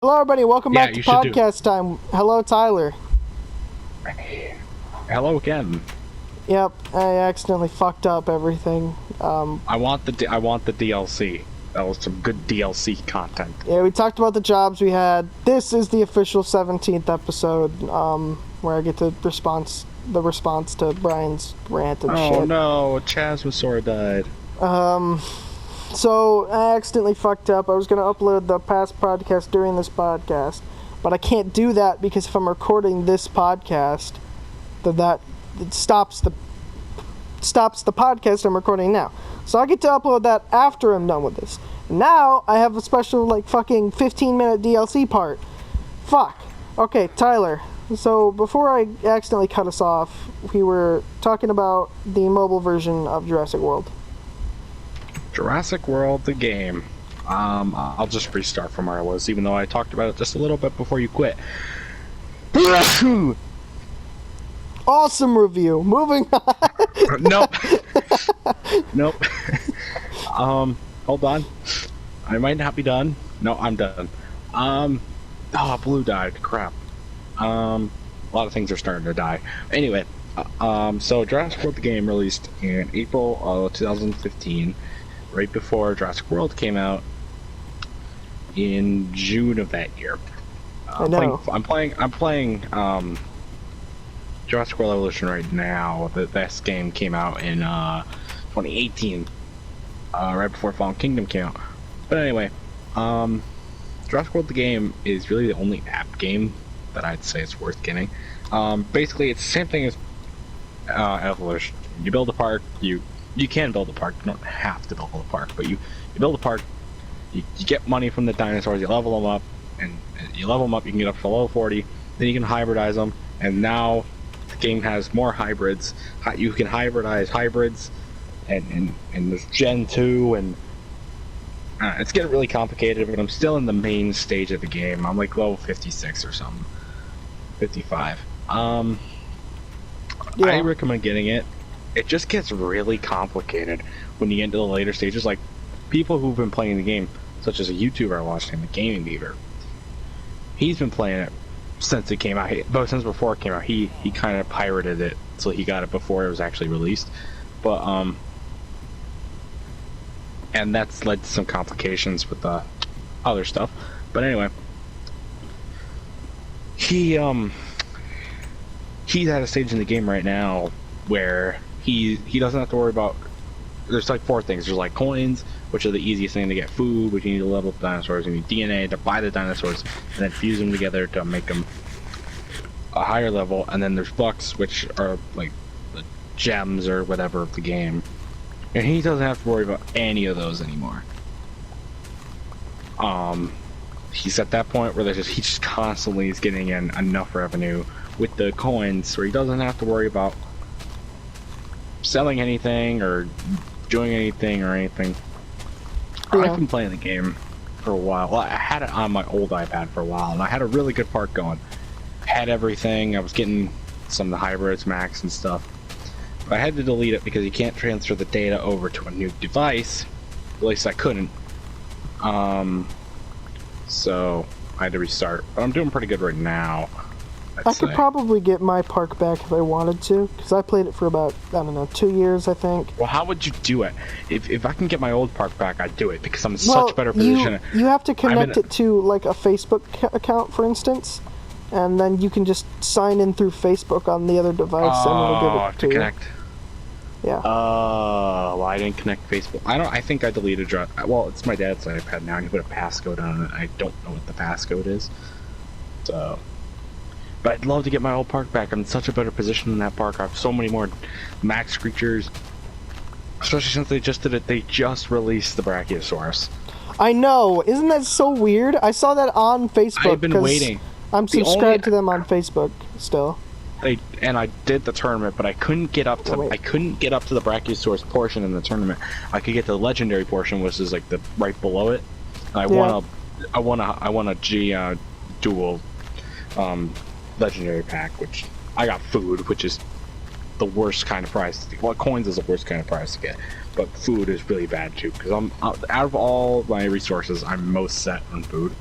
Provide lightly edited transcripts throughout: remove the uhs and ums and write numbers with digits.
Hello, everybody. Welcome back to podcast time. Hello, Tyler. Hello again. Yep, I accidentally fucked up everything. I want the DLC. That was some good DLC content. Yeah, we talked about the jobs we had. This is the official 17th episode, where I get the response to Brian's rant and shit. Oh no, Chasmosaur died. So I accidentally fucked up. I was gonna upload the past podcast during this podcast, but I can't do that because if I'm recording this podcast, that it stops the podcast I'm recording now. So I get to upload that after I'm done with this. Now I have a special fucking 15-minute DLC part. Fuck. Okay, Tyler. So before I accidentally cut us off, we were talking about the mobile version of Jurassic World. Jurassic World, the game. I'll just restart from where I was, even though I talked about it just a little bit before you quit. Awesome review. Moving on. Nope. Nope. Hold on. I might not be done. No, I'm done. Blue died. Crap. A lot of things are starting to die. Anyway, so Jurassic World the game released in April of 2015, right before Jurassic World came out in June of that year. I know. I'm playing Jurassic World Evolution right now. This game came out in 2018, right before Fallen Kingdom came out. But anyway, Jurassic World the game is really the only app game that I'd say is worth getting. Basically, it's the same thing as Evolution. You build a park. You can build a park. You don't have to build a park, but you build a park. You get money from the dinosaurs. You level them up, and you level them up. You can get up to level 40. Then you can hybridize them, and now the game has more hybrids. You can hybridize hybrids, and there's Gen 2, and it's getting really complicated. But I'm still in the main stage of the game. I'm like level 56 or something, 55. Yeah. I recommend getting it. It just gets really complicated when you get into the later stages. Like, people who've been playing the game, such as a YouTuber I watched named the Gaming Beaver, he's been playing it since it came out. But since before it came out, he kind of pirated it, so he got it before it was actually released. But and that's led to some complications with the other stuff. But anyway, he's at a stage in the game right now where he doesn't have to worry about. There's like 4 things. There's like coins, which are the easiest thing to get food, which you need to level up dinosaurs. You need DNA to buy the dinosaurs, and then fuse them together to make them a higher level. And then there's bucks, which are like the gems or whatever of the game. And he doesn't have to worry about any of those anymore. He's at that point where he just constantly is getting in enough revenue with the coins where he doesn't have to worry about selling anything or doing anything or anything. Yeah. I've been playing the game for a while. Well, I had it on my old iPad for a while, and I had a really good part going. Had everything. I was getting some of the hybrids max and stuff. But I had to delete it because you can't transfer the data over to a new device. At least I couldn't. So I had to restart. But I'm doing pretty good right now. I could probably get my park back if I wanted to, because I played it for about, 2 years, I think. Well, how would you do it? If I can get my old park back, I'd do it, because I'm in such a better position. You have to connect it to, like, a Facebook account, for instance, and then you can just sign in through Facebook on the other device, and it'll give it I have to connect. Yeah. Well, I didn't connect Facebook. I think I deleted. Well, it's my dad's iPad now, and he put a passcode on it. I don't know what the passcode is. So. But I'd love to get my old park back. I'm in such a better position in that park. I have so many more max creatures. Especially since they just did it. They just released the Brachiosaurus. I know. Isn't that so weird? I saw that on Facebook. I've been waiting. I'm subscribed to them on Facebook still. And I did the tournament, but I couldn't get up to the Brachiosaurus portion in the tournament. I could get to the legendary portion, which is like the right below it. I won a G dual legendary pack, which I got food, which is the worst kind of prize. Well, coins is the worst kind of prize to get, but food is really bad too, because I'm out of all my resources, I'm most set on food.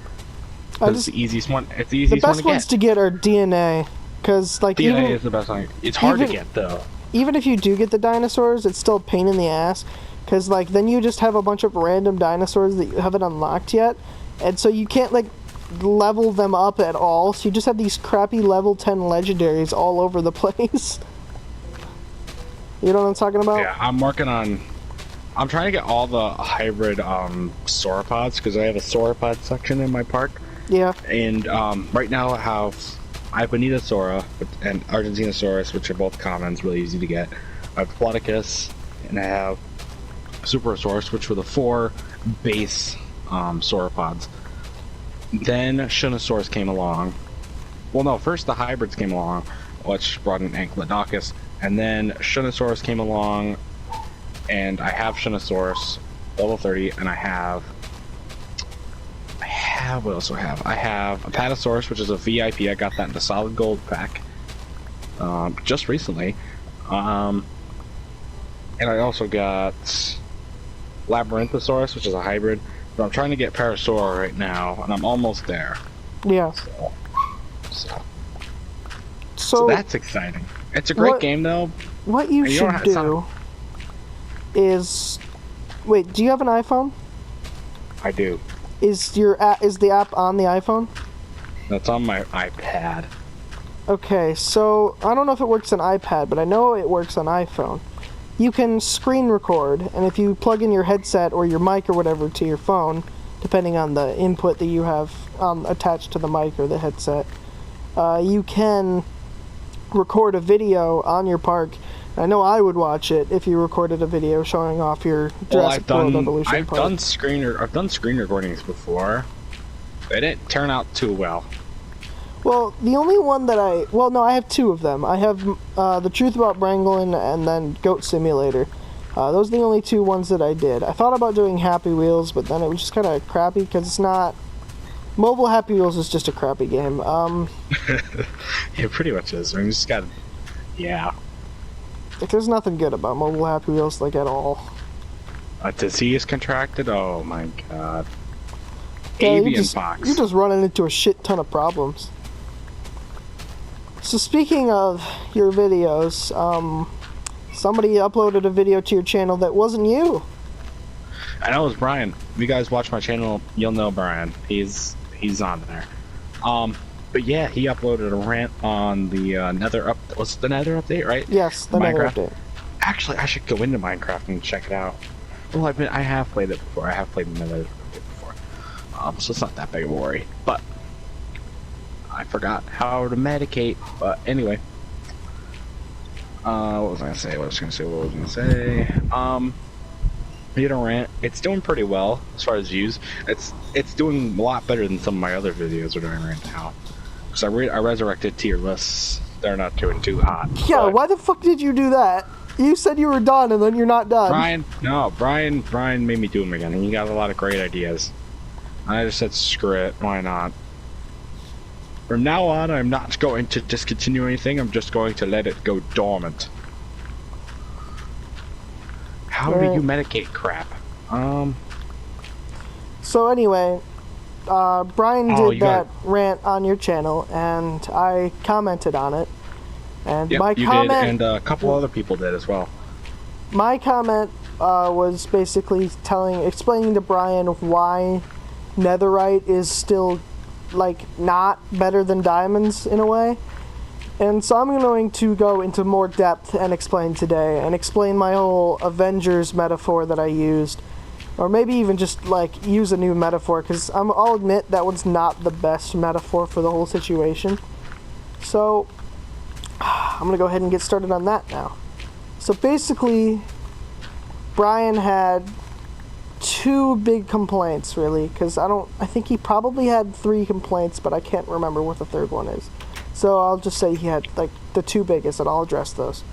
It's the easiest one. It's the The easiest one best to ones get. to get are DNA, because like DNA is the best one. It's hard to get though. even if you do get the dinosaurs, it's still a pain in the ass, because like then you just have a bunch of random dinosaurs that you haven't unlocked yet, and so you can't like level them up at all. So you just have these crappy level 10 legendaries all over the place. You know what I'm talking about? Yeah, I'm trying to get all the hybrid sauropods because I have a sauropod section in my park. Yeah. And right now I have Bonitosaura and Argentinosaurus, which are both commons, really easy to get. I have Plodicus, and I have Superosaurus, which were the 4 base sauropods. Then Shinosaurus came along. Well, no, first the hybrids came along, which brought in Ankylodocus, and then Shinosaurus came along, and I have Shinosaurus, level 30, and I have what else do I have? I have Apatosaurus, which is a VIP. I got that in the solid gold pack just recently. And I also got Labyrinthosaurus, which is a hybrid. But I'm trying to get Parasaur right now, and I'm almost there. Yeah. So that's exciting. It's a great game, though. What you should do is... Wait, do you have an iPhone? I do. Is the app on the iPhone? That's on my iPad. Okay, so I don't know if it works on iPad, but I know it works on iPhone. You can screen record, and if you plug in your headset or your mic or whatever to your phone, depending on the input that you have attached to the mic or the headset, you can record a video on your park. I know I would watch it if you recorded a video showing off your Jurassic World Evolution park. I've done screen recordings before. They didn't turn out too well. Well, the only one that I have 2 of them. I have The Truth About Branglin and then Goat Simulator. Those are the only 2 ones that I did. I thought about doing Happy Wheels, but then it was just kind of crappy because it's not... Mobile Happy Wheels is just a crappy game. It pretty much is. I mean, you just got... Yeah. Like, there's nothing good about Mobile Happy Wheels, like, at all. A disease contracted? Oh my god. Yeah, Avian pox. You're just running into a shit ton of problems. So speaking of your videos, somebody uploaded a video to your channel that wasn't you. I know it was Brian. If you guys watch my channel, you'll know Brian. He's on there. But yeah, he uploaded a rant on the Nether update. Was it the Nether update, right? Yes, the Nether update. Actually, I should go into Minecraft and check it out. Well, I have played it before. I have played the Nether update before. So it's not that big of a worry. But I forgot how to medicate. But anyway. What was I gonna say? You know, rant. It's doing pretty well as far as views. It's doing a lot better than some of my other videos are doing right now. Because I resurrected tier lists. They're not doing too hot. Yeah, why the fuck did you do that? You said you were done, and then you're not done. Brian made me do them again, and he got a lot of great ideas. And I just said, screw it, why not? From now on, I'm not going to discontinue anything. I'm just going to let it go dormant. How do you medicate crap? So anyway, Brian did that rant on your channel, and I commented on it. And yep, my you comment, did, and a couple other people did as well. My comment was basically explaining to Brian why netherite is still, like, not better than diamonds in a way. And so I'm going to go into more depth and explain today, and explain my whole Avengers metaphor that I used. Or maybe even just, like, use a new metaphor, because I'll admit that one's not the best metaphor for the whole situation. So, I'm going to go ahead and get started on that now. So basically, Brian had 2 big complaints, really, because I think he probably had 3 complaints, but I can't remember what the 3rd one is. So I'll just say he had, like, the 2 biggest, and I'll address those.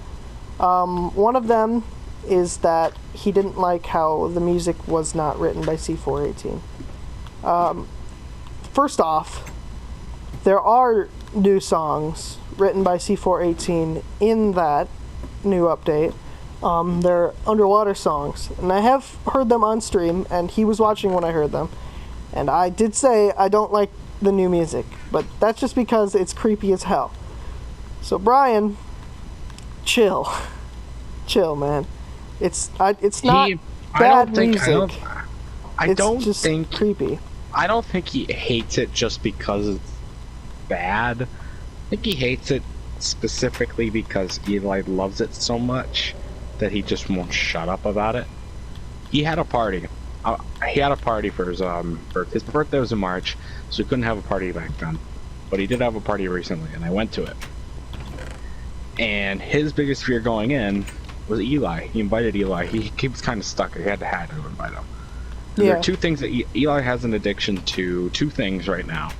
One of them is that he didn't like how the music was not written by C418. First off, there are new songs written by C418 in that new update. They're underwater songs, and I have heard them on stream, and he was watching when I heard them. And I did say I don't like the new music, but that's just because it's creepy as hell. So Brian, chill, man. It's not bad music. I don't just think creepy. I don't think he hates it just because it's bad. I think he hates it specifically because Eli loves it so much that he just won't shut up about it. He had a party. He had a party for his birthday. His birthday was in March, so he couldn't have a party back then. But he did have a party recently, and I went to it. And his biggest fear going in was Eli. He invited Eli. He was kind of stuck. He had to invite him. Yeah. There are two things that Eli has an addiction to. Two things right now.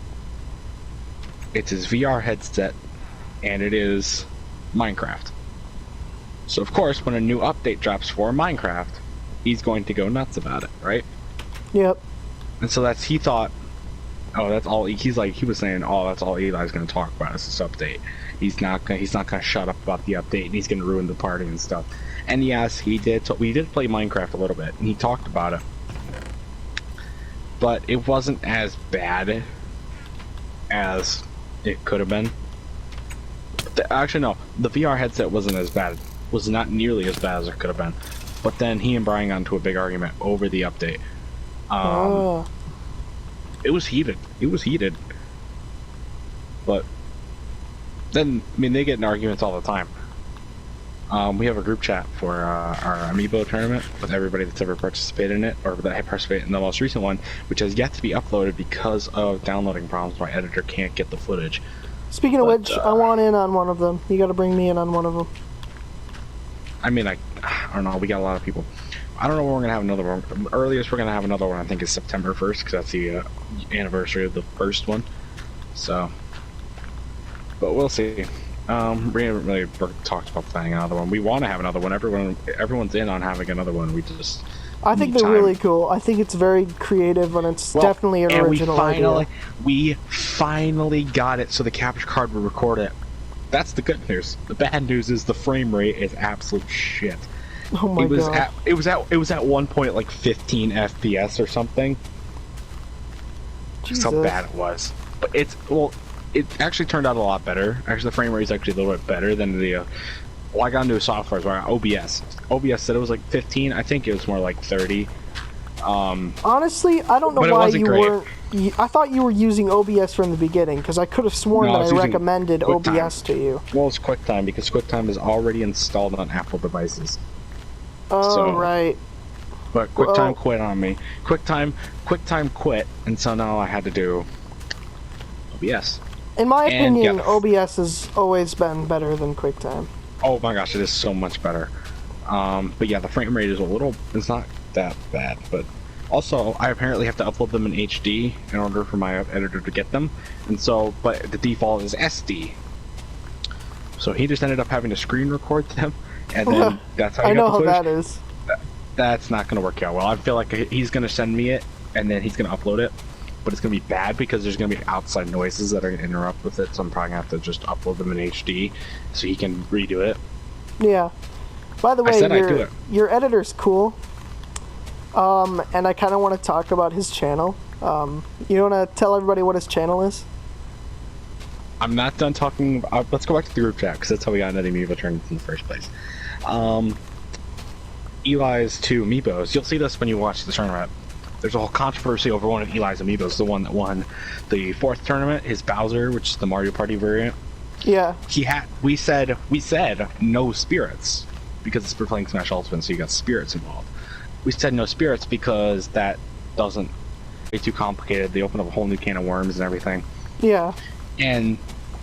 It's his VR headset, and it is Minecraft. So of course, when a new update drops for Minecraft, he's going to go nuts about it, right? Yep. And so he thought, oh, that's all. He was saying, oh, that's all Eli's going to talk about is this update. He's not going to shut up about the update, and he's going to ruin the party and stuff. And yes, he did. We did play Minecraft a little bit, and he talked about it. But it wasn't as bad as it could have been. Actually, no. The VR headset wasn't as bad. Was not nearly as bad as it could have been. But then he and Brian got into a big argument over the update. It was heated. But then, I mean, they get in arguments all the time. We have a group chat for our Amiibo tournament with everybody that's ever participated in it, or that had participated in the most recent one, which has yet to be uploaded because of downloading problems. My editor can't get the footage. Speaking of which, I want in on one of them. You got to bring me in on one of them. I mean, I don't know. We got a lot of people. I don't know when we're gonna have another one. The earliest we're gonna have another one, I think, is September 1st, because that's the anniversary of the first one. So, but we'll see. We haven't really talked about planning another one. We want to have another one. Everyone's in on having another one. I think they're really cool. I think it's very creative, and it's definitely an original idea. We finally got it, so the capture card will record it. That's the good news. The bad news is the frame rate is absolute shit. Oh my god! It was at one point like 15 FPS or something. Jesus. That's how bad it was. But it actually turned out a lot better. Actually, the frame rate is actually a little bit better than the. I got into a software where OBS. OBS said it was like 15. I think it was more like 30. Honestly, I don't know why you weren't. I thought you were using OBS from the beginning, because I could have sworn that I recommended OBS to you. Well, it's QuickTime, because QuickTime is already installed on Apple devices. Oh, right. But QuickTime quit on me. QuickTime quit, and so now I had to do OBS. In my opinion, OBS has always been better than QuickTime. Oh my gosh, it is so much better. But yeah, the frame rate is it's not that bad, but also I apparently have to upload them in HD in order for my editor to get them, and so, but the default is SD. So he just ended up having to screen record them, and then that's how I know how that is. That's not going to work out well. I feel like he's going to send me it, and then he's going to upload it, but it's going to be bad because there's going to be outside noises that are going to interrupt with it, so I'm probably going to have to just upload them in HD so he can redo it. Yeah. By the way, your editor's cool, and I kind of want to talk about his channel. You want to tell everybody what his channel is? I'm not done talking about... let's go back to the group chat, because that's how we got into the Amiibo Tournament in the first place. Eli's 2 Amiibos. You'll see this when you watch the tournament. There's a whole controversy over one of Eli's Amiibos, the one that won the 4th tournament, his Bowser, which is the Mario Party variant. Yeah. We said no spirits, because we're playing Smash Ultimate, so you got spirits involved. We said no spirits because that doesn't... way too complicated. They open up a whole new can of worms and everything. Yeah.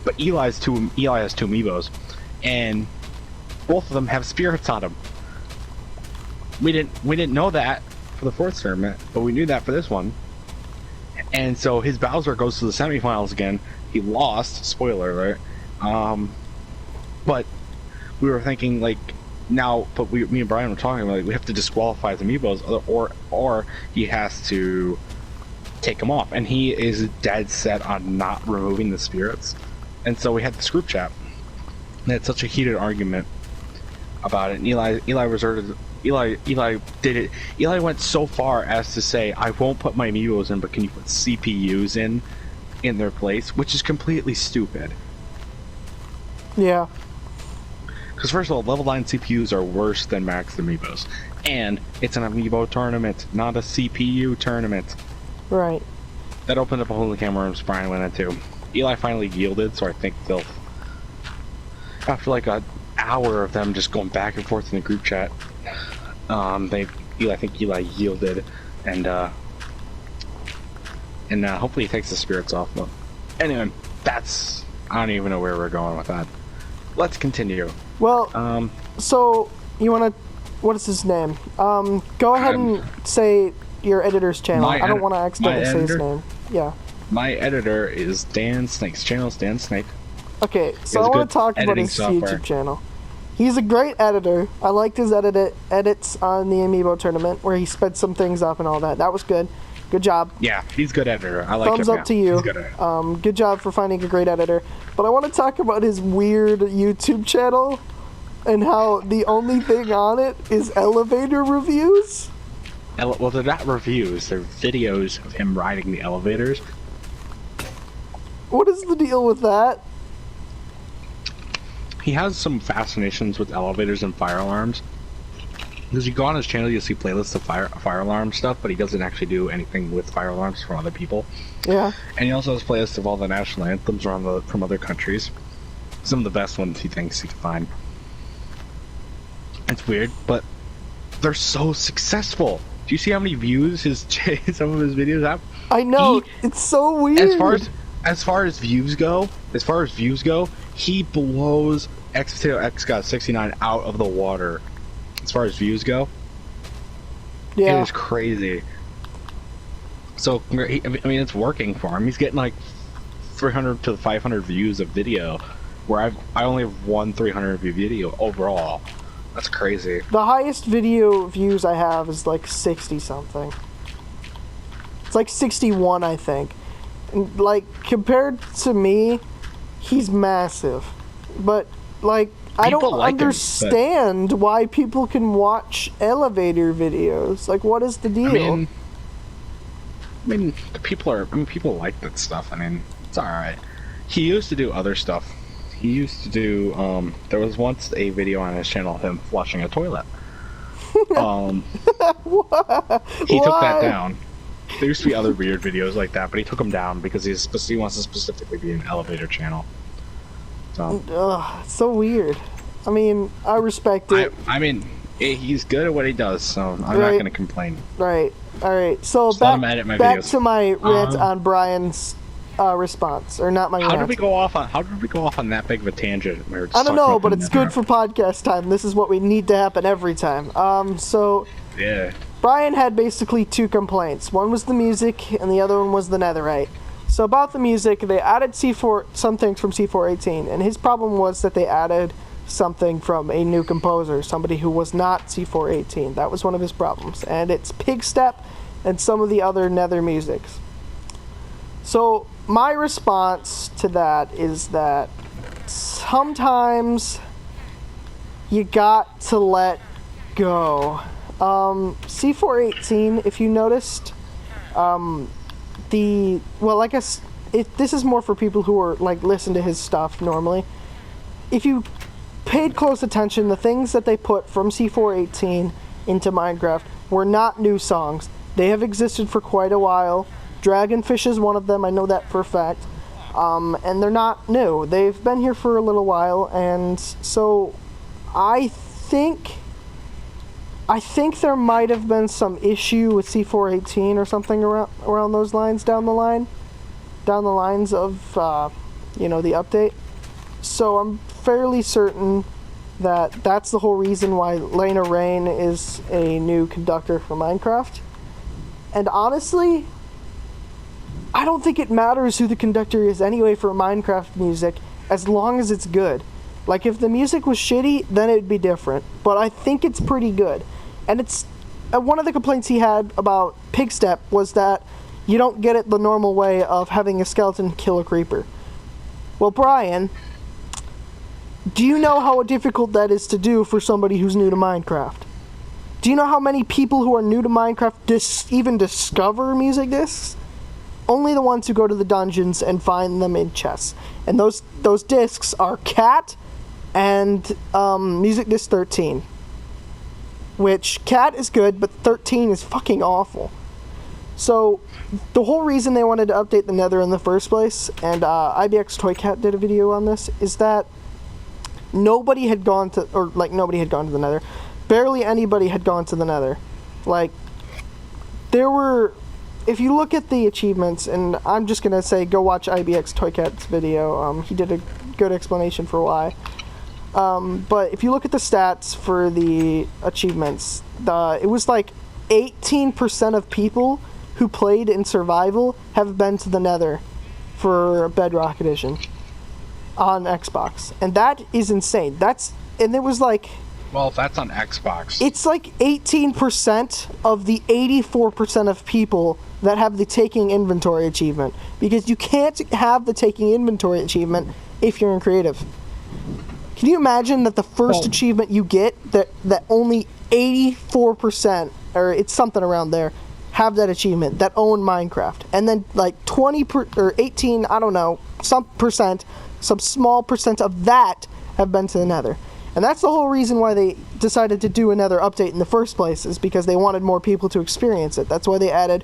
But Eli has 2 Amiibos, and both of them have spirits on them. We didn't know that for the 4th tournament, but we knew that for this one. And so his Bowser goes to the semifinals again. He lost, spoiler alert. But we were thinking like now, but me and Brian were talking about, like, we have to disqualify the Amiibos, or he has to take them off, and he is dead set on not removing the spirits. And so we had this group chat. We had such a heated argument about it, and Eli did it. Eli went so far as to say, I won't put my Amiibos in, but can you put CPUs in? in their place, which is completely stupid. Yeah. Because first of all, level 9 CPUs are worse than max Amiibos. And it's an Amiibo tournament, not a CPU tournament. Right. That opened up a whole can of worms Brian went into. Eli finally yielded, so I think they'll... After like an hour of them just going back and forth in the group chat, I think Eli yielded, and hopefully he takes the spirits off. But anyway, I don't even know where we're going with that. Let's continue. Well, so you want to? What is his name? Go ahead and say your editor's channel. I don't want to accidentally say his name. Yeah. My editor is Dan Snake's channel. Is Dan Snake. Okay, so I want to talk about his YouTube channel. He's a great editor. I liked his edits on the Amiibo Tournament, where he sped some things up and all that. That was good. Good job. Yeah, he's a good editor. I like him. Thumbs up to you. Good job for finding a great editor. But I want to talk about his weird YouTube channel and how the only thing on it is elevator reviews. Well, they're not reviews. They're videos of him riding the elevators. What is the deal with that? He has some fascinations with elevators and fire alarms. Because you go on his channel, you'll see playlists of fire alarm stuff, but he doesn't actually do anything with fire alarms from other people. Yeah. And he also has playlists of all the national anthems from other countries. Some of the best ones he thinks he can find. It's weird, but they're so successul. Do you see how many views some of his videos have? I know. It's so weird. As far as views go, he blows X69 out of the water. As far as views go, yeah, it is crazy. So I mean, it's working for him. He's getting like 300 to 500 views of video, where I only have one 300 view video overall. That's crazy. The highest video views I have is like 60 something. It's like 61, I think. And like compared to me, he's massive. But like I don't understand why people can watch elevator videos. Like, what is the deal? I mean, people like that stuff. I mean, it's alright. He used to do other stuff. He used to do, there was once a video on his channel of him flushing a toilet. He took that down. There used to be other weird videos like that, but he took them down because he wants to specifically be an elevator channel. So. It's so weird. I mean, I respect it. I mean, he's good at what he does, so I'm not going to complain. Right. All right. So back to my rant on Bryans' response, or not my rant. How did we go off on that big of a tangent? I don't know, but it's good for podcast time. This is what we need to happen every time. So yeah. Brian had basically two complaints. One was the music, and the other one was the netherite. So about the music, they added some things from C418, and his problem was that they added something from a new composer, somebody who was not C418. That was one of his problems, and it's Pigstep and some of the other Nether musics. So my response to that is that sometimes you got to let go. C418, if you noticed, I guess this is more for people who are like listen to his stuff normally. If you paid close attention, the things that they put from C418 into Minecraft were not new songs. They have existed for quite a while. Dragonfish is one of them, I know that for a fact. And they're not new. They've been here for a little while, and so I think there might have been some issue with C418 or something around those lines down the lines of the update. So I'm fairly certain that that's the whole reason why Lena Rain is a new conductor for Minecraft. And honestly, I don't think it matters who the conductor is anyway for Minecraft music, as long as it's good. Like, if the music was shitty, then it'd be different. But I think it's pretty good. And it's... one of the complaints he had about Pigstep was that you don't get it the normal way of having a skeleton kill a creeper. Well, Brian, do you know how difficult that is to do for somebody who's new to Minecraft? Do you know how many people who are new to Minecraft even discover music discs? only the ones who go to the dungeons and find them in chests. And those discs are Cat and Music Disc 13. Which, Cat is good, but 13 is fucking awful. So, the whole reason they wanted to update the Nether in the first place, and IBX Toy Cat did a video on this, is that nobody had gone to the Nether. Barely anybody had gone to the Nether. Like, there were, if you look at the achievements, and I'm just going to say, go watch IBX Toy Cat's video. He did a good explanation for why. But if you look at the stats for the achievements, it was like 18% of people who played in survival have been to the Nether for Bedrock Edition on Xbox, and that is insane. And it was like, well, if that's on Xbox, it's like 18% of the 84% of people that have the Taking Inventory achievement, because you can't have the Taking Inventory achievement if you're in creative. Can you imagine that the first achievement you get, that only 84%, or it's something around there, have that achievement, that own Minecraft, and then like 18, I don't know, some small percent of that have been to the Nether. And that's the whole reason why they decided to do another update in the first place, is because they wanted more people to experience it. That's why they added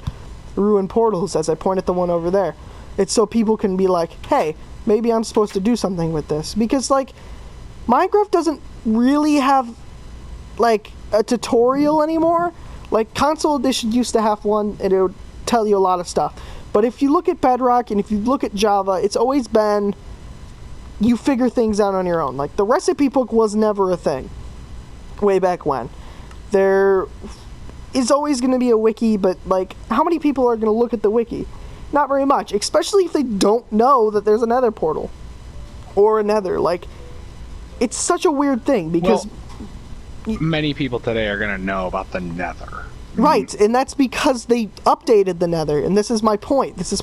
ruin portals, as I point at the one over there. It's so people can be like, hey, maybe I'm supposed to do something with this. Because, like, Minecraft doesn't really have, like, a tutorial anymore. Like, Console Edition used to have one, and it would tell you a lot of stuff. But if you look at Bedrock, and if you look at Java, it's always been, you figure things out on your own. Like, the recipe book was never a thing, way back when. There is always going to be a wiki, but, like, how many people are going to look at the wiki? Not very much, especially if they don't know that there's a Nether portal. Or a Nether. Like, it's such a weird thing, because many people today are going to know about the Nether. Right, and that's because they updated the Nether, and this is my point. This is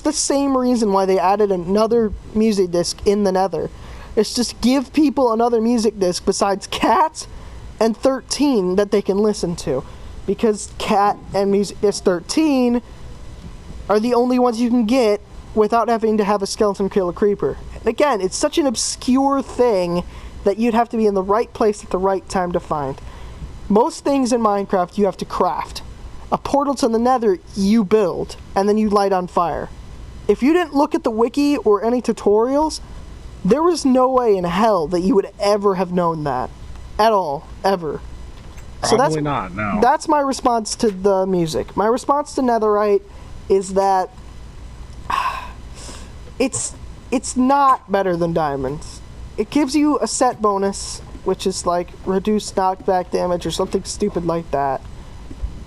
the same reason why they added another music disc in the Nether. It's just give people another music disc besides Cat and 13 that they can listen to. Because Cat and Music Disc 13 are the only ones you can get without having to have a skeleton kill a creeper. And again, it's such an obscure thing that you'd have to be in the right place at the right time to find. Most things in Minecraft you have to craft. A portal to the Nether you build, and then you light on fire. If you didn't look at the wiki or any tutorials, there was no way in hell that you would ever have known that. At all. Ever. Probably not, no. That's my response to the music. My response to Netherite is that it's not better than Diamonds. It gives you a set bonus, which is like reduced knockback damage or something stupid like that.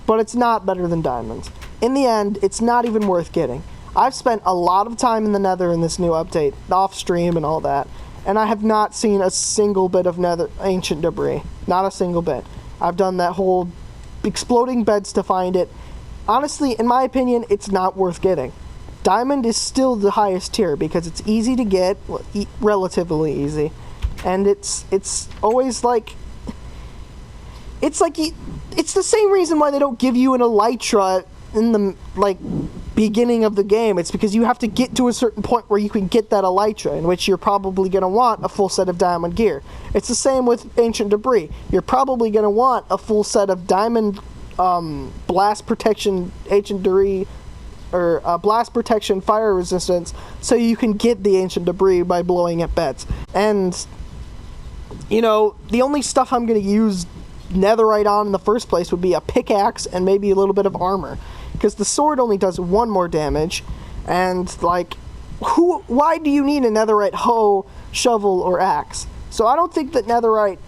But it's not better than Diamonds. In the end, it's not even worth getting. I've spent a lot of time in the Nether in this new update, off stream and all that, and I have not seen a single bit of Nether ancient debris. Not a single bit. I've done that whole exploding beds to find it. Honestly, in my opinion, it's not worth getting. Diamond is still the highest tier because it's easy to get, relatively easy, and it's always like, it's the same reason why they don't give you an elytra in the beginning of the game. It's because you have to get to a certain point where you can get that elytra, in which you're probably going to want a full set of diamond gear. It's the same with ancient debris. You're probably going to want a full set of diamond blast protection ancient debris, or blast protection fire resistance, so you can get the ancient debris by blowing at beds. And, you know, the only stuff I'm going to use netherite on in the first place would be a pickaxe and maybe a little bit of armor, because the sword only does 1 more damage, and, like, why do you need a netherite hoe, shovel, or axe? So I don't think that netherite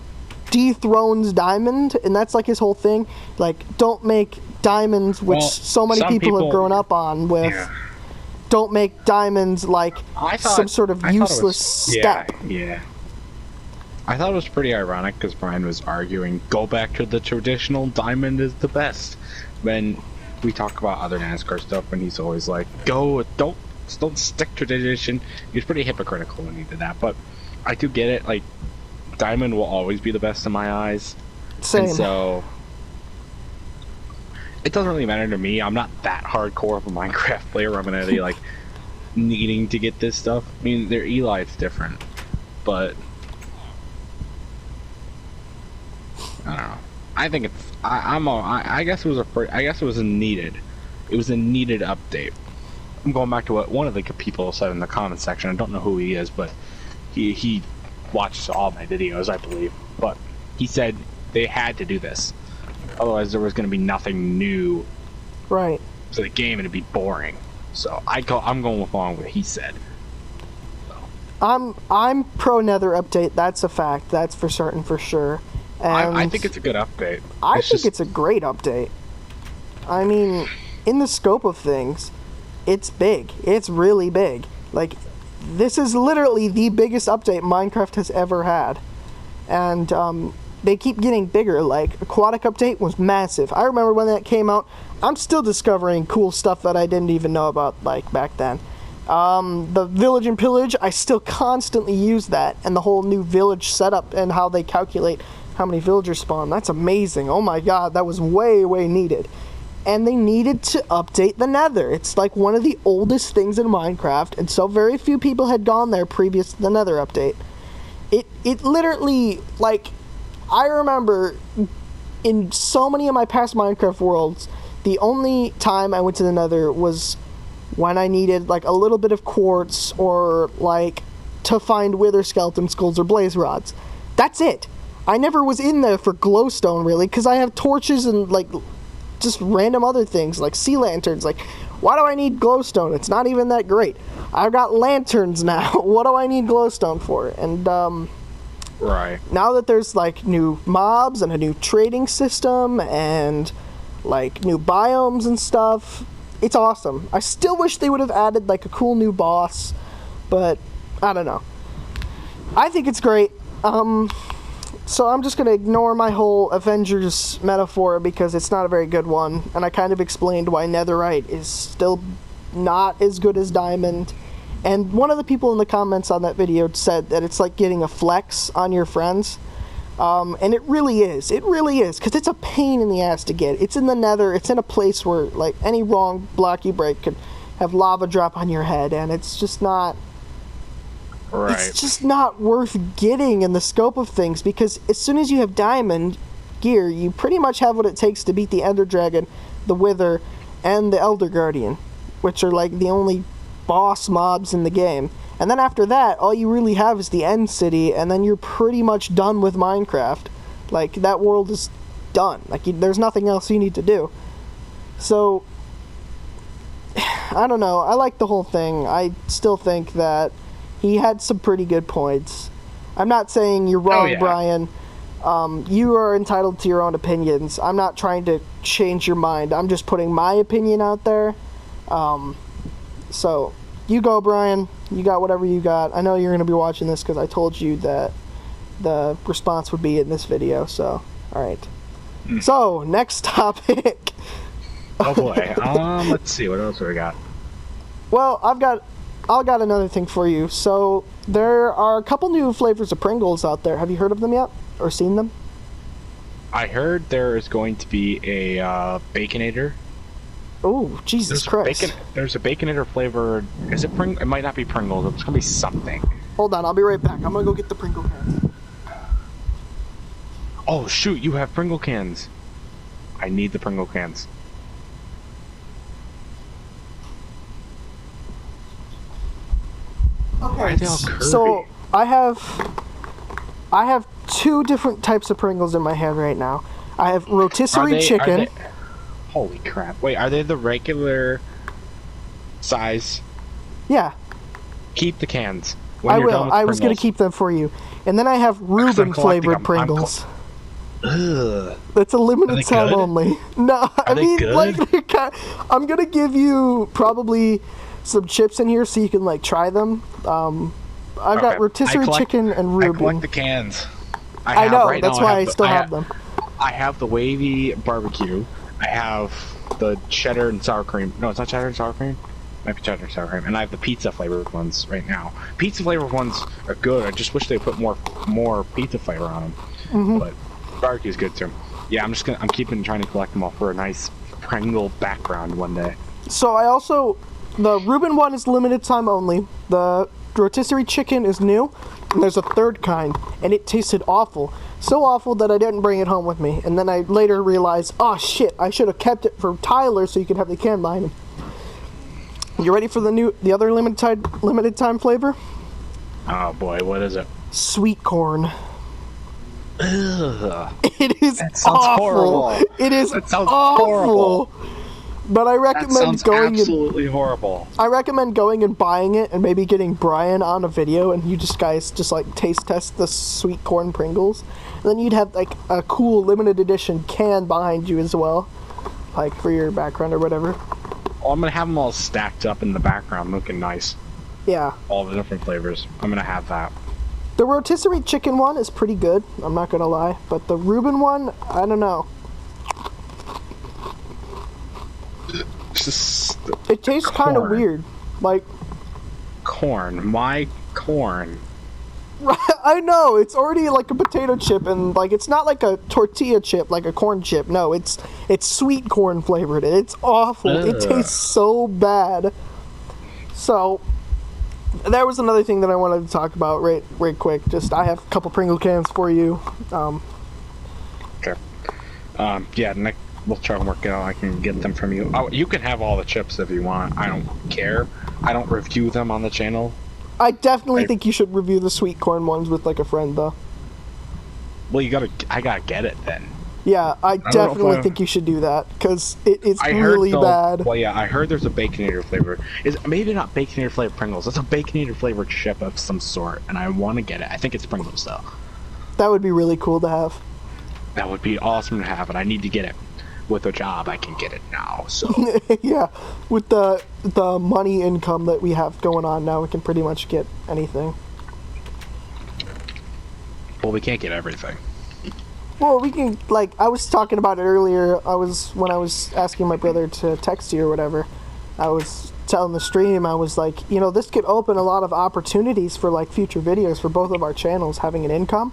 dethrones diamond, and that's like his whole thing. Like, don't make diamonds, which so many people have grown up on with. Yeah. Don't make diamonds like some sort of useless step. Yeah. I thought it was pretty ironic because Brian was arguing, go back to the traditional, diamond is the best. When we talk about other NASCAR stuff, and he's always like, don't stick to tradition. He was pretty hypocritical when he did that, but I do get it. Like, diamond will always be the best in my eyes. Same. And so, it doesn't really matter to me. I'm not that hardcore of a Minecraft player where I'm gonna be like needing to get this stuff. I mean, their Eli's different, but I don't know. I think it's. I guess it was I guess it was a needed. It was a needed update. I'm going back to what one of the people said in the comment section. I don't know who he is, but he watches all my videos, I believe. But he said they had to do this, otherwise there was going to be nothing new. Right. So the game and it'd be boring. So I'm going along with what he said. So. I'm pro Nether update. That's a fact. That's for certain, for sure. And I think it's a good update. I think it's a great update. I mean, in the scope of things, it's big. It's really big. Like, this is literally the biggest update Minecraft has ever had. And they keep getting bigger. Like, Aquatic update was massive. I remember when that came out. I'm still discovering cool stuff that I didn't even know about, like, back then. The Village and Pillage, I still constantly use that. And the whole new village setup and how they calculate how many villagers spawn. That's amazing. Oh my god, that was way, way needed. And they needed to update the Nether. It's like one of the oldest things in Minecraft, and so very few people had gone there previous to the Nether update. It literally, like, I remember in so many of my past Minecraft worlds, the only time I went to the Nether was when I needed, like, a little bit of quartz or, like, to find wither skeleton skulls or blaze rods. That's it. I never was in there for glowstone, really, because I have torches and, like, just random other things, like sea lanterns. Like, why do I need glowstone? It's not even that great. I've got lanterns now. What do I need glowstone for? And, right. now that there's, like, new mobs and a new trading system and, like, new biomes and stuff, it's awesome. I still wish they would have added, like, a cool new boss, but I don't know. I think it's great. So I'm just going to ignore my whole Avengers metaphor because it's not a very good one, and I kind of explained why Netherite is still not as good as Diamond. And one of the people in the comments on that video said that it's like getting a flex on your friends. And it really is. It really is, because it's a pain in the ass to get. It's in the Nether. It's in a place where, like, any wrong block you break could have lava drop on your head, and it's just not... Right. It's just not worth getting in the scope of things, because as soon as you have diamond gear, you pretty much have what it takes to beat the Ender Dragon, the Wither, and the Elder Guardian, which are like the only boss mobs in the game. And then after that, all you really have is the End City, and then you're pretty much done with Minecraft. Like, that world is done. Like, there's nothing else you need to do. So, I don't know. I like the whole thing. I still think that he had some pretty good points. I'm not saying you're wrong, Brian. You are entitled to your own opinions. I'm not trying to change your mind. I'm just putting my opinion out there. So, you go, Brian. You got whatever you got. I know you're going to be watching this because I told you that the response would be in this video. So, alright. So, next topic. Oh boy. Let's see. What else we got? Well, I've got another thing for you. So, there are a couple new flavors of Pringles out there. Have you heard of them yet? Or seen them? I heard there is going to be a Baconator. Oh, Jesus Christ. There's a Baconator flavor. Is it Pringles? It might not be Pringles. It's going to be something. Hold on, I'll be right back. I'm going to go get the Pringle cans. Oh, shoot. You have Pringle cans. I need the Pringle cans. Okay, so I have two different types of Pringles in my hand right now. I have rotisserie chicken. Holy crap. Wait, are they the regular size? Yeah. Keep the cans. I will. I was going to keep them for you. And then I have Reuben flavored Pringles. Ugh. That's a limited time only. No, I mean, good? like, I'm going to give you probably some chips in here so you can, like, try them. I've got rotisserie chicken and Reuben. I collect the cans. I know, that's why I still have them. I have the wavy barbecue. I have the cheddar and sour cream. No, it's not cheddar and sour cream. It might be cheddar and sour cream. And I have the pizza flavored ones right now. Pizza flavored ones are good. I just wish they put more pizza flavor on them. But barbecue is good too. Yeah, I'm trying to collect them all for a nice Pringle background one day. So I also, the Reuben one is limited time only. The rotisserie chicken is new, and there's a third kind, and it tasted awful. So awful that I didn't bring it home with me. And then I later realized, oh shit, I should have kept it for Tyler so you could have the can behind him. You ready for the other limited time flavor? Oh boy, what is it? Sweet corn. Ugh. It is That sounds awful. horrible. It is That sounds awful. horrible. But I That recommend sounds going absolutely horrible. I recommend going and buying it and maybe getting Brian on a video and you guys just like taste test the sweet corn Pringles. And then you'd have like a cool limited edition can behind you as well, like for your background or whatever. Oh, I'm gonna have them all stacked up in the background, looking nice. Yeah. All the different flavors. I'm gonna have that. The rotisserie chicken one is pretty good, I'm not gonna lie. But the Reuben one, I don't know. Just It tastes kind of corn. weird. Like, corn. My corn. I know, it's already like a potato chip, and like it's not like a tortilla chip, like a corn chip. No, it's sweet corn flavored. It's awful. Ugh. It tastes so bad. So that was another thing that I wanted to talk about right quick. Just I have a couple Pringle cans for you. Okay. Yeah, Nick, we'll try and work it out. I can get them from you. Oh, you can have all the chips if you want. I don't care. I don't review them on the channel. I definitely think you should review the sweet corn ones with like a friend, though. Well, I gotta get it then. Yeah, I know definitely if I- think you should do that because it is I heard really bad. Well, yeah, I heard there's a Baconator flavor. Is maybe not Baconator flavored Pringles. It's a Baconator flavored chip of some sort, and I want to get it. I think it's Pringles though. That would be really cool to have. That would be awesome to have, and I need to get it. With a job, I can get it now. So Yeah, with the money income that we have going on now, we can pretty much get anything. well, we can't get everything. Well, we can, like, I was talking about it earlier. When I was asking my brother to text you or whatever, I was telling the stream, I was like, you know, this could open a lot of opportunities for like future videos for both of our channels having an income.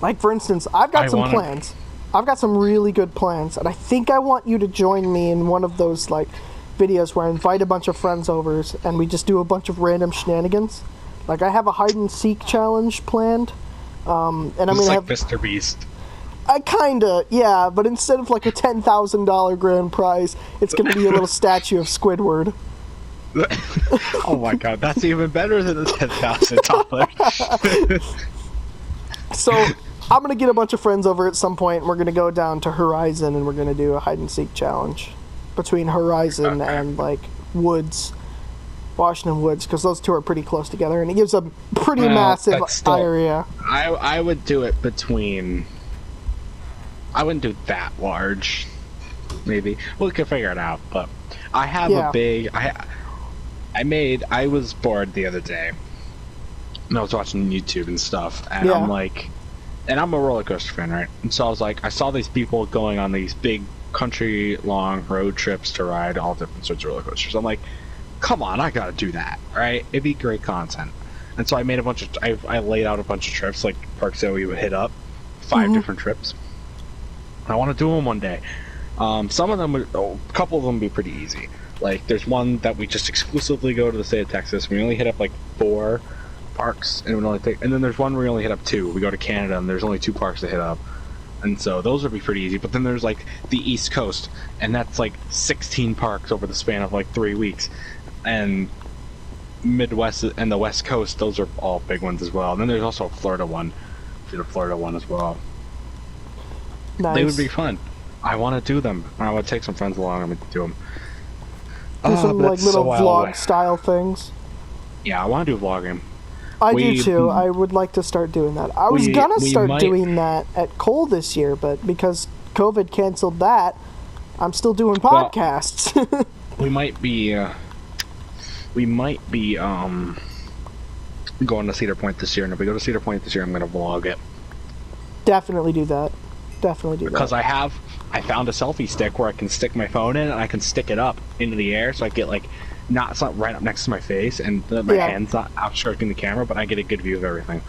Like for instance, I've got some plans. I've got some really good plans, and I think I want you to join me in one of those like videos where I invite a bunch of friends over and we just do a bunch of random shenanigans. Like I have a hide and seek challenge planned, and I'm It's gonna like have Mr. Beast. I kinda, yeah, but instead of like a $10,000 grand prize, it's gonna be a little statue of Squidward. Oh my god, that's even better than the $10,000. So I'm gonna get a bunch of friends over at some point, and we're gonna go down to Horizon, and we're gonna do a hide and seek challenge between Horizon and like Woods, Washington Woods, because those two are pretty close together, and it gives a pretty massive that's still- area. I would do it between. I wouldn't do that large. Maybe we could figure it out, but I have Yeah. a big. I was bored the other day, and I was watching YouTube and stuff, and Yeah. I'm like, and I'm a roller coaster fan, right? And so I was like, I saw these people going on these big country-long road trips to ride all different sorts of roller coasters. I'm like, come on, I gotta do that, right? It'd be great content. And so I made a bunch of. I laid out a bunch of trips, like parks that we would hit up, 5 different trips. I want to do them one day. Some of them, a couple of them, would be pretty easy. Like, there's one that we just exclusively go to the state of Texas. We only hit up like 4 parks, and it would only take. And then there's one where we only hit up 2. We go to Canada, and there's only 2 parks to hit up, and so those would be pretty easy. But then there's like the East Coast, and that's like 16 parks over the span of like 3 weeks, and Midwest and the West Coast. Those are all big ones as well. And then there's also a Florida one. Did a Florida one as well. Nice. They would be fun. I want to do them. I would take some friends along and do them. Do some but like it's little so wild vlog away. style things. Yeah, I want to do vlogging. I We- do too. I would like to start doing that. I was gonna we start might- doing that at Cole this year, but because COVID canceled that, I'm still doing podcasts. We might be going to Cedar Point this year, and if we go to Cedar Point this year, I'm gonna vlog it. Definitely do that. Definitely do Because that. I found a selfie stick where I can stick my phone in and I can stick it up into the air, so I get like it's not right up next to my face, and my Yeah. hand's not obstructing the camera, but I get a good view of everything.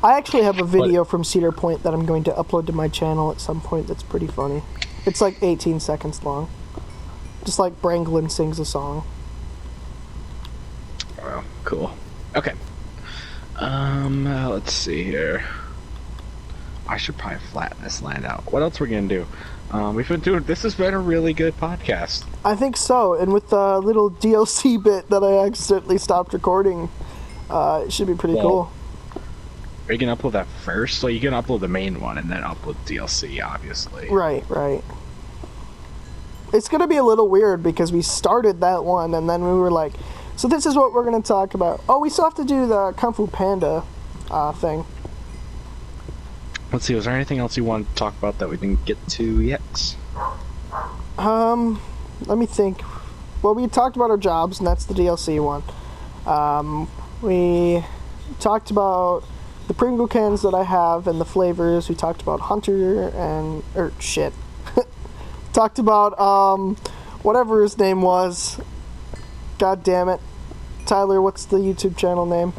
I actually have a video from Cedar Point that I'm going to upload to my channel at some point that's pretty funny. It's like 18 seconds long. Just like Branglin sings a song. Wow, cool. Okay. Let's see here. I should probably flatten this land out. What else are we gonna do? We've been doing. This has been a really good podcast. I think so, and with the little DLC bit that I accidentally stopped recording, it should be pretty cool. Are you gonna upload that first? So you can upload the main one and then upload DLC, obviously. Right. It's gonna be a little weird because we started that one and then we were like, so this is what we're gonna talk about. Oh, we still have to do the Kung Fu Panda thing. Let's see, was there anything else you wanted to talk about that we didn't get to yet? Let me think. Well, we talked about our jobs, and that's the DLC one. We talked about the Pringle cans that I have and the flavors. We talked about Hunter and... talked about, whatever his name was. God damn it. Tyler, what's the YouTube channel name?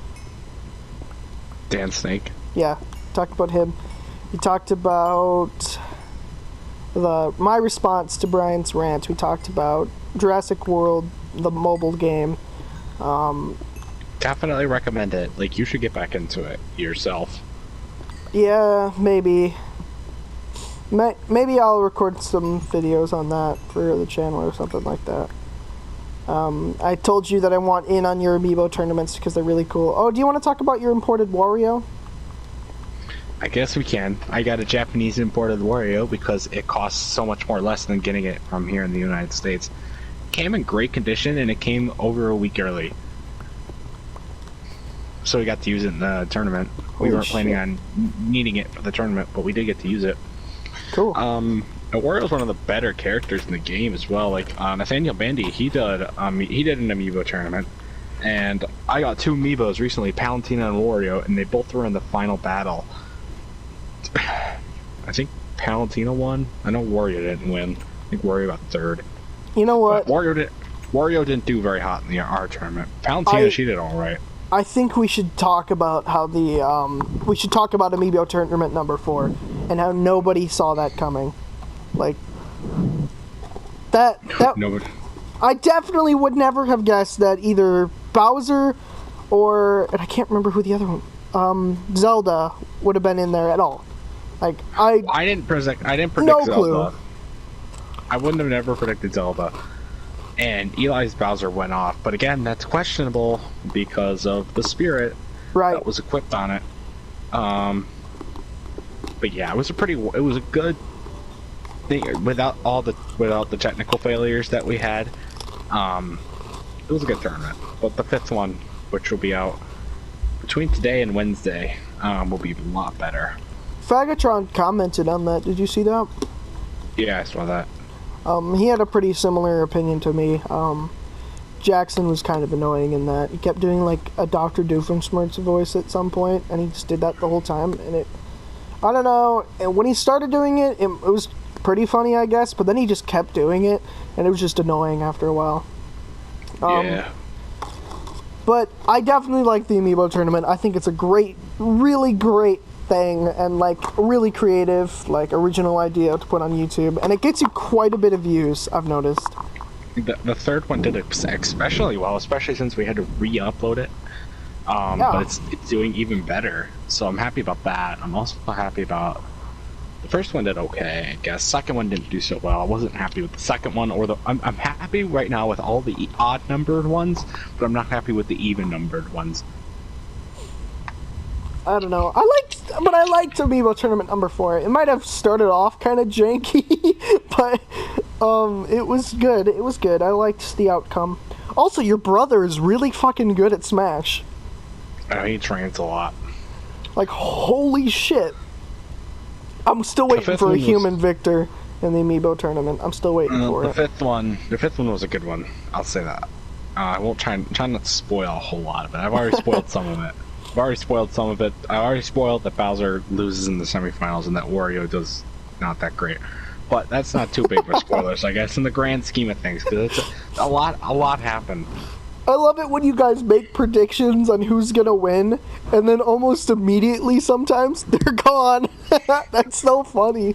Dan Snake. Yeah, talked about him. We talked about my response to Bryans' rant. We talked about Jurassic World, the mobile game. Definitely recommend it. Like, you should get back into it yourself. Yeah, maybe. Maybe I'll record some videos on that for the channel or something like that. I told you that I want in on your Amiibo tournaments because they're really cool. Oh, do you want to talk about your imported Wario? I guess we can. I got a Japanese imported Wario because it costs so much more less than getting it from here in the United States. It came in great condition and it came over a week early. So we got to use it in the tournament. We weren't planning on needing it for the tournament, but we did get to use it. Cool. Wario's one of the better characters in the game as well. Like Nathaniel Bandy, he did an Amiibo tournament, and I got 2 Amiibos recently, Palutena and Wario, and they both were in the final battle. I think Palutena won. I know Wario didn't win. I think Wario got 3rd. You know what? But Wario didn't do very hot in our tournament. Palutena, she did all right. I think we should talk about how we should talk about Amiibo Tournament number 4 and how nobody saw that coming. Like that Nobody. I definitely would never have guessed that either Bowser and I can't remember who the other one, Zelda would have been in there at all. Like I didn't predict no Zelda. Clue. I wouldn't have never predicted Zelda. And Eli's Bowser went off, but again, that's questionable because of the spirit that was equipped on it. But yeah, it was a good thing without the technical failures that we had. It was a good tournament. But the 5th one, which will be out between today and Wednesday, will be a lot better. Fagatron commented on that. Did you see that? Yeah, I saw that. He had a pretty similar opinion to me. Jackson was kind of annoying in that he kept doing like a Dr. Doofenshmirtz voice at some point, and he just did that the whole time, and I don't know, and when he started doing it was pretty funny, I guess, but then he just kept doing it, and it was just annoying after a while. Yeah. But I definitely like the Amiibo tournament. I think it's a really great thing, and like really creative, like original idea to put on YouTube, and it gets you quite a bit of views, I've noticed. The 3rd one did especially well, especially since we had to re-upload it. But it's doing even better, so I'm happy about that. I'm also happy about the 1st one did okay, I guess. 2nd one didn't do so well. I wasn't happy with the 2nd one, I'm happy right now with all the odd numbered ones, but I'm not happy with the even numbered ones. I don't know. I liked Amiibo Tournament number 4. It might have started off kind of janky, but it was good. It was good. I liked the outcome. Also, your brother is really fucking good at Smash. He trains a lot. Like, holy shit. I'm still waiting for a human victor in the Amiibo Tournament. I'm still waiting for it. The 5th one was a good one. I'll say that. I won't try not to spoil a whole lot of it. I've already spoiled some of it. I already spoiled that Bowser loses in the semifinals and that Wario does not that great. But that's not too big of spoilers, I guess, in the grand scheme of things, because it's a lot happened. I love it when you guys make predictions on who's gonna win, and then almost immediately sometimes they're gone. That's so funny.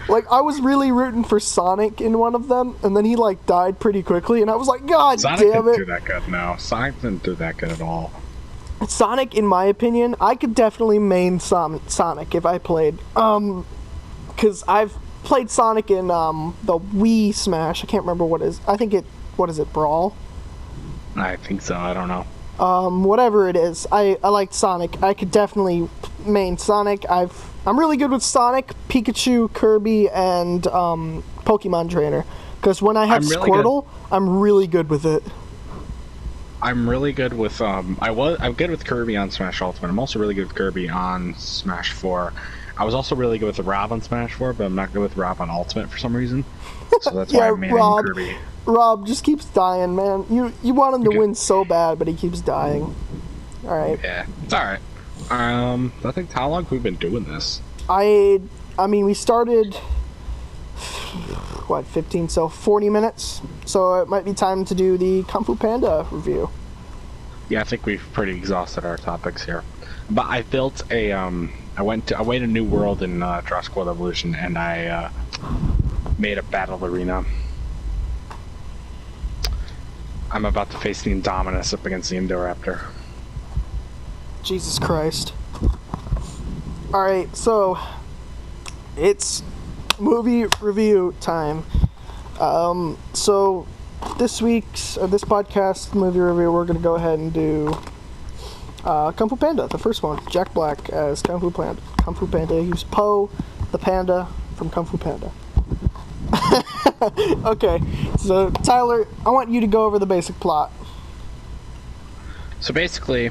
Like, I was really rooting for Sonic in one of them, and then he, like, died pretty quickly, and I was like, God Sonic damn didn't it. do that good, no. Sonic didn't do that good at all. Sonic, in my opinion, I could definitely main Sonic if I played. Because I've played Sonic in the Wii Smash. I can't remember what is it, Brawl? I think so, I don't know. Whatever it is, I liked Sonic. I could definitely main Sonic. I'm really good with Sonic, Pikachu, Kirby, and Pokemon Trainer. Because when I have Squirtle, I'm really good with it. I'm really good with I'm good with Kirby on Smash Ultimate. I'm also really good with Kirby on Smash 4. I was also really good with Rob on Smash 4, but I'm not good with Rob on Ultimate for some reason. So that's why I'm maining Kirby. Rob just keeps dying, man. You want him to win so bad, but he keeps dying. All right. Yeah, it's all right. I think how long have we been doing this? I mean, we started 15, so 40 minutes. So it might be time to do the Kung Fu Panda review. Yeah, I think we've pretty exhausted our topics here. But I built a I went to a new world in Jurassic World Evolution, and I made a battle arena. I'm about to face the Indominus up against the Indoraptor. Jesus Christ. Alright, so it's movie review time. So this podcast movie review, we're going to go ahead and do Kung Fu Panda, the first one. Jack Black as Kung Fu Panda. He was Po, the panda from Kung Fu Panda. Okay, so Tyler, I want you to go over the basic plot. So basically,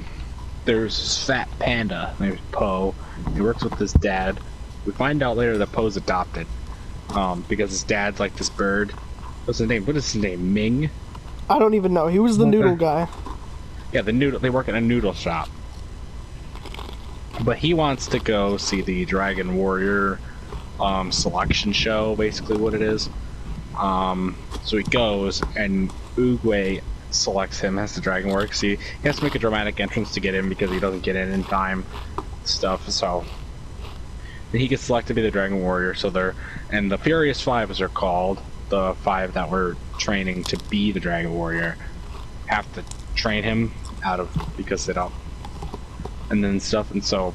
there's this fat panda named Po. He works with his dad. We find out later that Po's adopted, because his dad's like this bird. What's his name? What is his name? Ming? I don't even know. He was the noodle guy. Yeah, the noodle. They work in a noodle shop. But he wants to go see the Dragon Warrior selection show, basically what it is. So he goes, and Oogway selects him as the Dragon Warrior. He has to make a dramatic entrance to get in because he doesn't get in time. Stuff. So then he gets selected to be the Dragon Warrior. And the Furious Five, as they're called, the five that were training to be the Dragon Warrior, have to train him because they don't. And then stuff, and so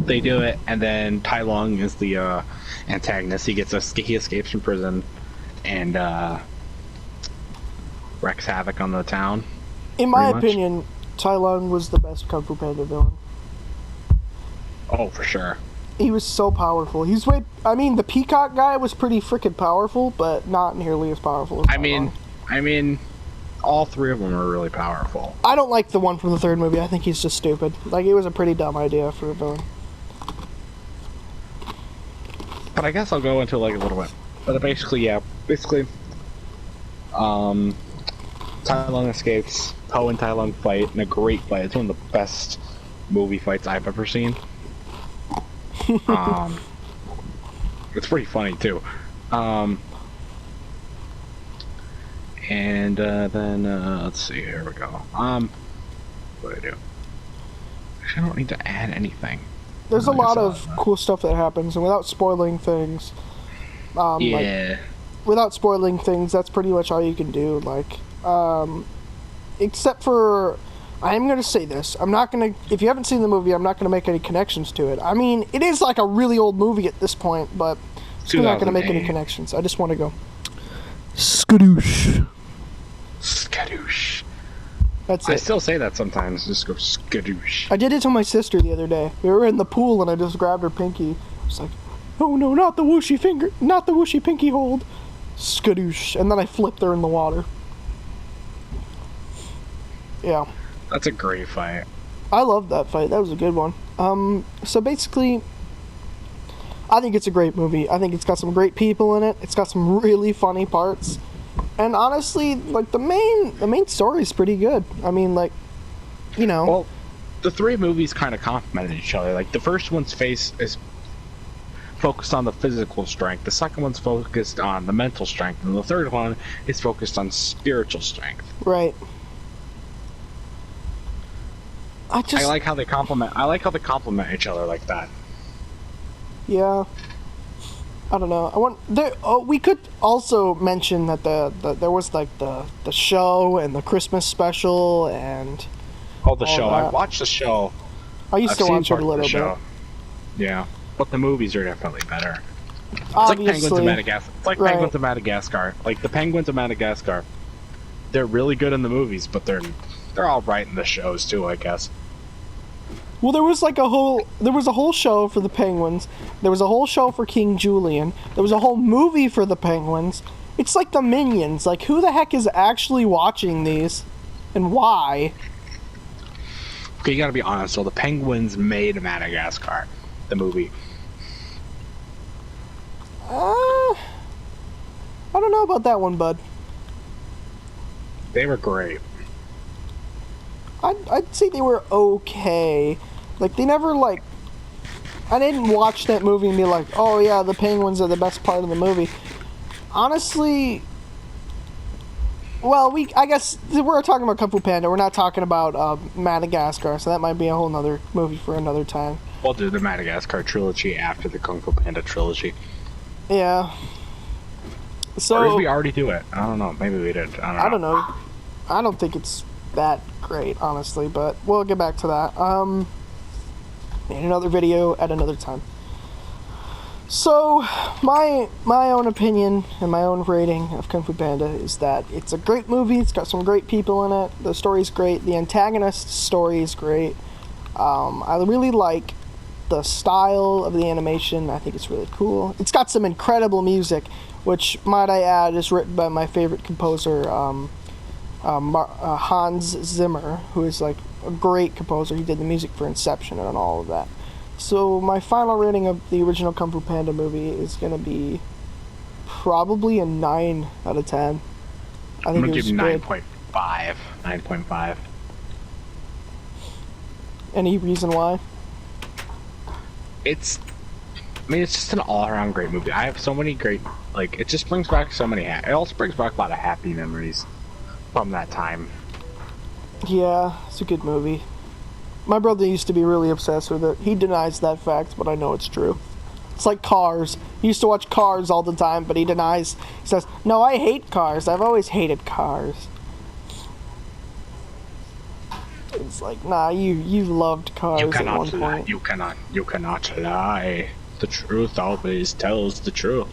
they do it, and then Tai Lung is the antagonist. He escapes from prison and wreaks havoc on the town. In my opinion, Tai Lung was the best Kung Fu Panda villain. Oh, for sure. He was so powerful. The Peacock guy was pretty freaking powerful, but not nearly as powerful as Tai Lung. I mean, all three of them are really powerful. I don't like the one from the third movie. I think he's just stupid. Like, it was a pretty dumb idea for a villain. But I guess I'll go into like a little bit. But basically, Tai Lung escapes. Po and Tai Lung fight in a great fight. It's one of the best movie fights I've ever seen. It's pretty funny too. And then let's see. Here we go. What do I do? Actually, I don't need to add anything. There's a lot of cool stuff that happens, and without spoiling things, without spoiling things, that's pretty much all you can do. Like, except for, I'm gonna say this. I'm not gonna. If you haven't seen the movie, I'm not gonna make any connections to it. I mean, it is like a really old movie at this point, but I'm not gonna make any connections. I just want to go skadoosh. Skadoosh. That's it. I still say that sometimes. Just go skadoosh. I did it to my sister the other day. We were in the pool and I just grabbed her pinky. I was like, "Oh no, not the whooshy finger, not the whooshy pinky hold." Skadoosh. And then I flipped her in the water. Yeah. That's a great fight. I loved that fight. That was a good one. So basically, I think it's a great movie. I think it's got some great people in it. It's got some really funny parts. And honestly, like, the main story is pretty good. I mean, like, you know. Well, the three movies kind of complemented each other. Like, the first one's face is focused on the physical strength. The second one's focused on the mental strength. And the third one is focused on spiritual strength. Right. I like how they complement. I like how they complement each other like that. Yeah. I don't know. I want there. Oh, we could also mention that there was like the show and the Christmas special and Oh, the all show. I that. watched the show. I used I've to seen watch it a parts of the little show. bit. Yeah, but the movies are definitely better. It's like Obviously, Penguins of Madagascar. It's like right. Penguins of Madagascar. Like the Penguins of Madagascar. They're really good in the movies, but they're all right in the shows too, I guess. Well, there was a whole show for the Penguins. There was a whole show for King Julian. There was a whole movie for the Penguins. It's like the Minions. Like, who the heck is actually watching these, and why? Okay, you gotta be honest. So the Penguins made Madagascar, the movie. I don't know about that one, bud. They were great. I'd say they were okay. Like, they never, like... I didn't watch that movie and be like, oh yeah, the Penguins are the best part of the movie. Honestly... Well, I guess we're talking about Kung Fu Panda. We're not talking about Madagascar, so that might be a whole nother movie for another time. We'll do the Madagascar trilogy after the Kung Fu Panda trilogy. Yeah. So... Or did we already do it? I don't know. Maybe we did. I don't know. I don't think it's that great, honestly, but we'll get back to that. In another video at another time. So, my own opinion and my own rating of Kung Fu Panda is that it's a great movie. It's got some great people in it. The story's great. The antagonist's story is great. I really like the style of the animation. I think it's really cool. It's got some incredible music, which, might I add, is written by my favorite composer, Hans Zimmer, who is like a great composer. He did the music for Inception and all of that. So my final rating of the original Kung Fu Panda movie is going to be probably a 9 out of 10. I think I'm going to give you good. 9.5. 9.5. Any reason why? It's just an all-around great movie. I have so many great, like, it just brings back so many, it also brings back a lot of happy memories from that time. Yeah, it's a good movie. My brother used to be really obsessed with it. He denies that fact, but I know it's true. It's like Cars. He used to watch Cars all the time, but he denies. He says, no, I hate Cars. I've always hated Cars. It's like, nah, you loved Cars at one point. You cannot lie. The truth always tells the truth.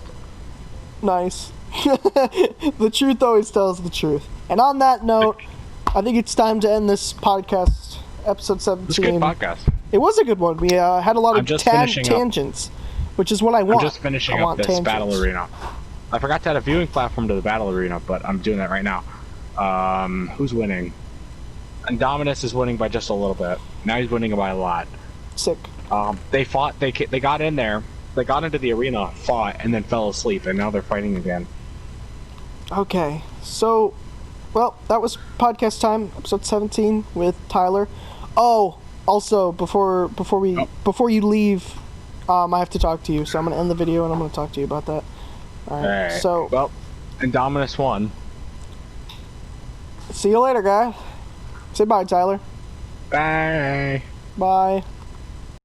Nice. The truth always tells the truth. And on that note, I think it's time to end this podcast, episode 17. It's a good podcast. It was a good one. We had a lot of tangents, which is what I want. I'm just finishing up this battle arena. I forgot to add a viewing platform to the battle arena, but I'm doing that right now. Who's winning? Indominus is winning by just a little bit. Now he's winning by a lot. Sick. They fought. They got in there. They got into the arena, fought, and then fell asleep, and now they're fighting again. Okay, so, well, that was podcast time, episode 17 with Tyler. Oh, also, before you leave, I have to talk to you, so I'm gonna end the video and I'm gonna talk to you about that. All right. So, well, Indominus won. See you later, guys. Say bye, Tyler. Bye. Bye.